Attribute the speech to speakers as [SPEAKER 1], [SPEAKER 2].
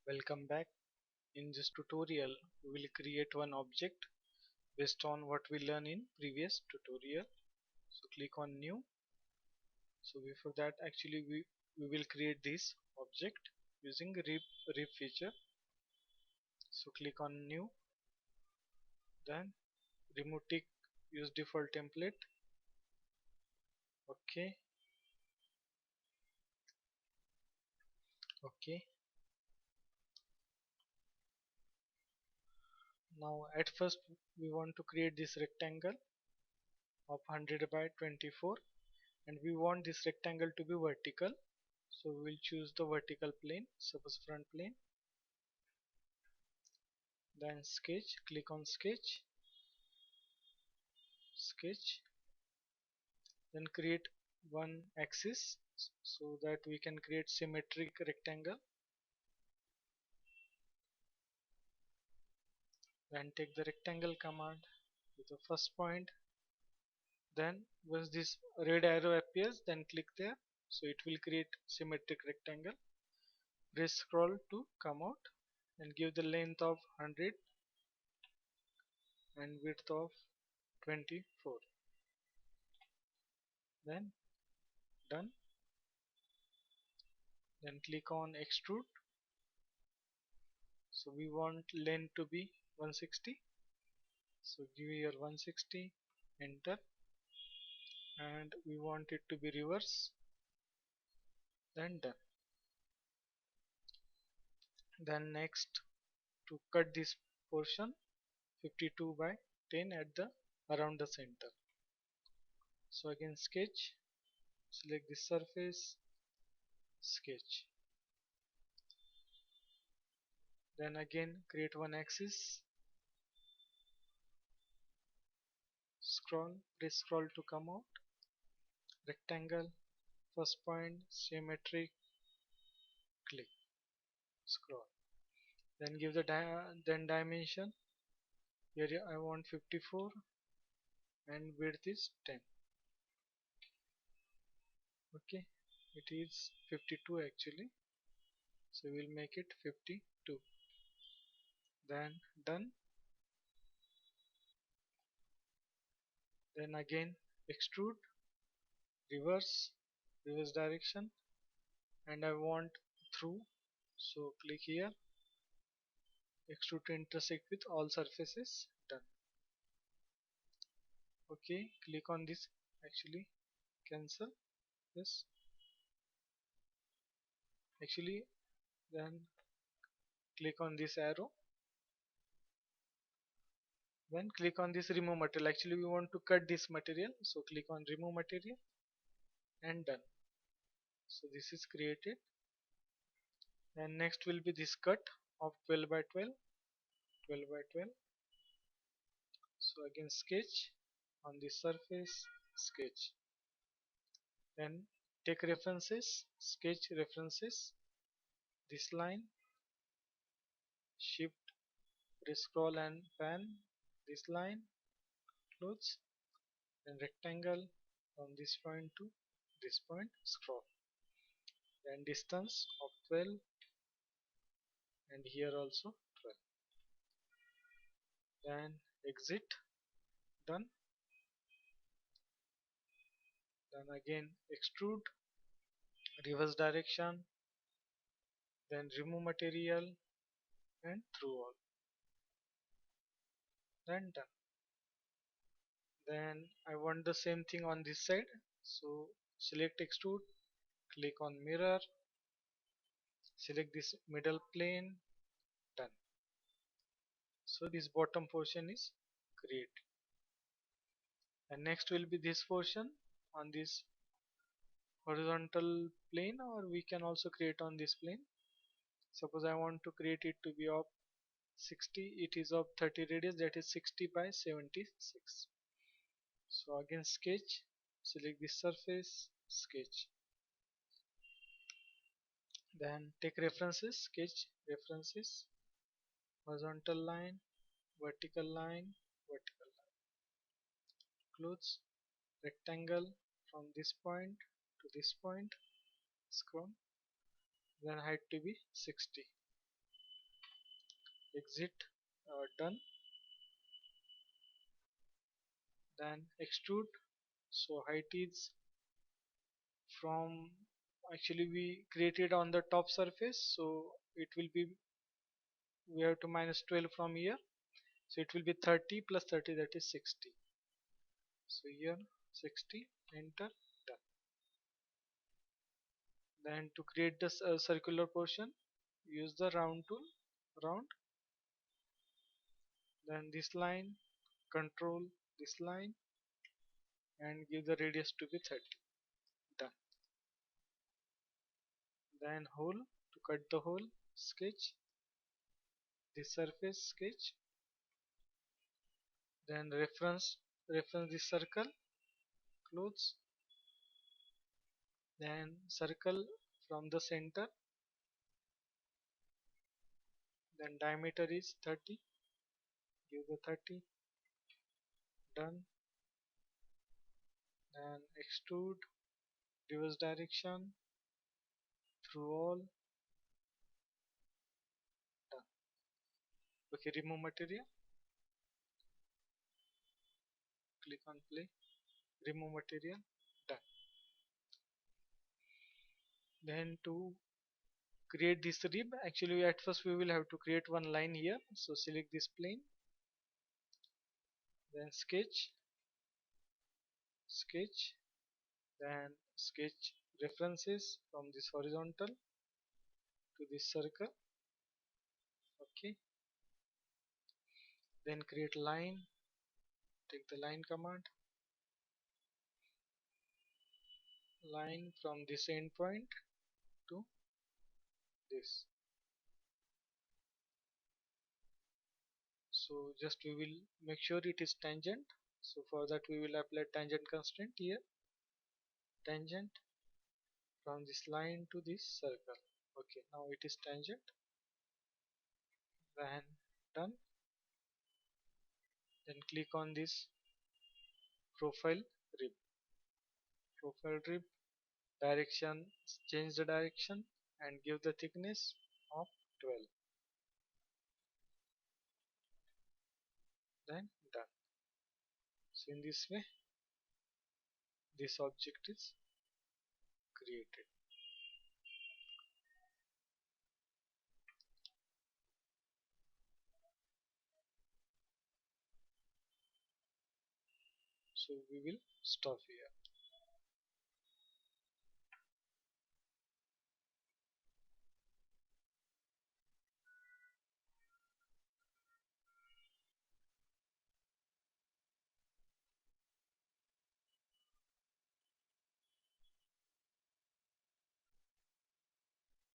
[SPEAKER 1] Welcome back. In this tutorial, we will create one object based on what we learned in previous tutorial. So click on new. So before that, actually we will create this object using rip feature. So click on new, then remove tick, use default template. Okay, okay. Now at first we want to create this rectangle of 100 by 24, and we want this rectangle to be vertical. So we will choose the vertical plane, suppose front plane, then sketch, click on sketch, sketch, then create one axis so that we can create symmetric rectangle. Then take the rectangle command to the first point, then once this red arrow appears, then click there, so it will create symmetric rectangle. Press scroll to come out and give the length of 100 and width of 24. Then done. Then click on extrude. So we want length to be 160. So give here 160, enter, and we want it to be reverse. Then done. Then next, to cut this portion 52 by 10 at the around the center. So again sketch, select this surface, sketch. Then again create one axis, scroll, press scroll to come out, rectangle, first point, symmetric, click, scroll. Then give the then dimension. Here I want 54 and width is 10. Okay, it is 52 actually, so we'll make it 52. Then done. Then again extrude, reverse direction, and I want through, so click here, extrude to intersect with all surfaces. Done. Okay, click on this, actually cancel this, actually, then click on this arrow, then click on this remove material. Actually we want to cut this material, so click on remove material and done. So this is created. And next will be this cut of 12 by 12, 12 by 12. So again sketch on this surface, sketch, then take references, sketch references, this line, shift, press scroll and pan this line, close, then rectangle from this point to this point, scroll, then distance of 12, and here also 12, then exit, done. Then again extrude, reverse direction, then remove material and through all, then done. Then I want the same thing on this side, so select extrude, click on mirror, select this middle plane, done. So this bottom portion is created, and next will be this portion on this horizontal plane, or we can also create on this plane. Suppose I want to create it to be of 60, it is of 30 radius, that is 60 by 76. So again sketch, select this surface, sketch, then take references, sketch references, horizontal line, vertical line, vertical line, close, rectangle from this point to this point, scroll, then height to be 60. exit, done. Then extrude, so height is from, actually we created on the top surface, so it will be, we have to minus 12 from here, so it will be 30 plus 30, that is 60. So here 60, enter, done. Then to create this circular portion, use the round tool, round. Then this line, control this line and give the radius to be 30, done. Then hole, to cut the hole, sketch this surface, sketch. Then reference this circle, close. Then circle from the center, then diameter is 30, give the 30, done. Then extrude, reverse direction, through all, done. Okay, remove material, click on play, remove material, done. Then to create this rib, actually at first we will have to create one line here, so select this plane, then sketch, sketch, then sketch references from this horizontal to this circle. Okay, then create line, take the line command, line from this end point to this. So just we will make sure it is tangent, so for that we will apply tangent constraint here, tangent from this line to this circle. Okay, now it is tangent, then done. Then click on this profile rib, profile rib, direction, change the direction and give the thickness of 12, then done. So in this way this object is created. So we will stop here.